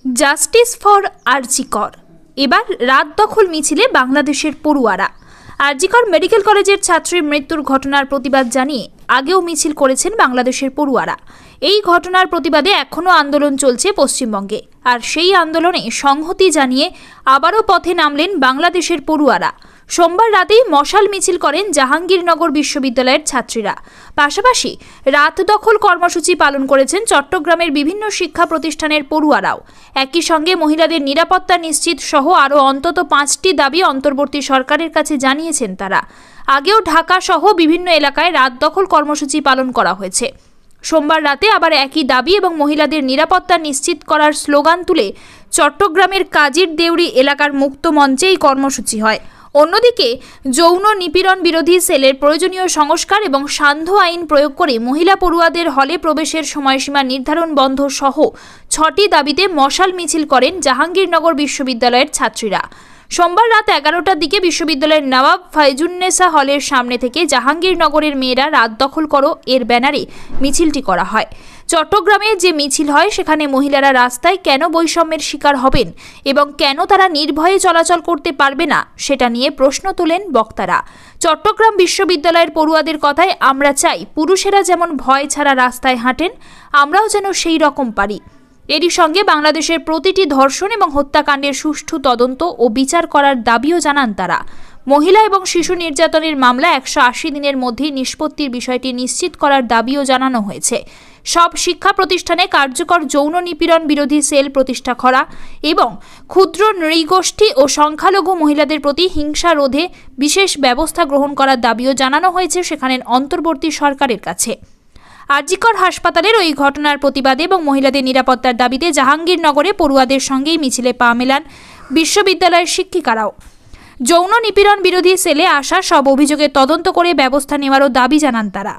Justice for RG Kar. এবার রাত দখল মিছিলে বাংলাদেশের পড়ুয়ারা। আরজিকর মেডিকেল কলেজের ছাত্রীর মৃত্যুর ঘটনার প্রতিবাদ জানিয়ে আগেও মিছিল করেছেন বাংলাদেশের পড়ুয়ারা। এই ঘটনার প্রতিবাদে এখনও আন্দোলন চলছে পশ্চিমবঙ্গে, আর সেই আন্দোলনে সংহতি জানিয়ে আবারও পথে নামলেন বাংলাদেশের পড়ুয়ারা। সোমবার রাতেই মশাল মিছিল করেন জাহাঙ্গীরনগর বিশ্ববিদ্যালয়ের ছাত্রীরা। পাশাপাশি রাত দখল কর্মসূচি পালন করেছেন চট্টগ্রামের বিভিন্ন শিক্ষা প্রতিষ্ঠানের পড়ুয়ারাও। একই সঙ্গে মহিলাদের নিরাপত্তা নিশ্চিত সহ আরও অন্তত 5টি দাবি অন্তর্বর্তী সরকারের কাছে জানিয়েছেন তারা। আগেও ঢাকা সহ বিভিন্ন এলাকায় রাত দখল কর্মসূচি পালন করা হয়েছে। সোমবার রাতে আবার একই দাবি এবং মহিলাদের নিরাপত্তা নিশ্চিত করার স্লোগান তুলে চট্টগ্রামের কাজির দেউরি এলাকার মুক্ত মঞ্চে এই কর্মসূচি হয়। অন্যদিকে যৌন নিপীড়ন বিরোধী সেলের প্রয়োজনীয় সংস্কার এবং সান্ধ্য আইন প্রয়োগ করে মহিলা পড়ুয়াদের হলে প্রবেশের সময়সীমা নির্ধারণ বন্ধ সহ 6টি দাবিতে মশাল মিছিল করেন জাহাঙ্গীরনগর বিশ্ববিদ্যালয়ের ছাত্রীরা। সোমবার রাত 11টার দিকে বিশ্ববিদ্যালয়ের নবাব ফাইজুন্নেসা হলের সামনে থেকে জাহাঙ্গীরনগরের মেয়েরা রাত দখল করো এর ব্যানারে মিছিলটি করা হয়। চট্টগ্রামে যে মিছিল হয় সেখানে মহিলারা রাস্তায় কেন বৈষম্যের শিকার হবেন এবং কেন তারা নির্ভয়ে চলাচল করতে পারবে না সেটা নিয়ে প্রশ্ন তোলেন বক্তারা। চট্টগ্রাম বিশ্ববিদ্যালয়ের পড়ুয়াদের কথায়, আমরা চাই পুরুষেরা যেমন ভয় ছাড়া রাস্তায় হাঁটেন, আমরাও যেন সেই রকম পারি। এরই সঙ্গে বাংলাদেশের প্রতিটি ধর্ষণ এবং হত্যাকাণ্ডের সুষ্ঠু তদন্ত ও বিচার করার দাবিও জানান তারা। মহিলা এবং শিশু নির্যাতনের মামলা 180 দিনের মধ্যেই নিষ্পত্তির বিষয়টি নিশ্চিত করার দাবিও জানানো হয়েছে। সব শিক্ষা প্রতিষ্ঠানে কার্যকর যৌন নিপীড়ন বিরোধী সেল প্রতিষ্ঠা করা এবং ক্ষুদ্র নৃগোষ্ঠী ও সংখ্যালঘু মহিলাদের প্রতি হিংসা রোধে বিশেষ ব্যবস্থা গ্রহণ করার দাবিও জানানো হয়েছে সেখানের অন্তর্বর্তী সরকারের কাছে। আরজিকর হাসপাতালের ওই ঘটনার প্রতিবাদে এবং মহিলাদের নিরাপত্তার দাবিতে জাহাঙ্গীরনগরে পড়ুয়াদের সঙ্গেই মিছিলে পা মেলান বিশ্ববিদ্যালয়ের শিক্ষিকারাও। যৌন নিপীড়ন বিরোধী সেলে আসা সব অভিযোগের তদন্ত করে ব্যবস্থা নেওয়ারও দাবি জানান তারা।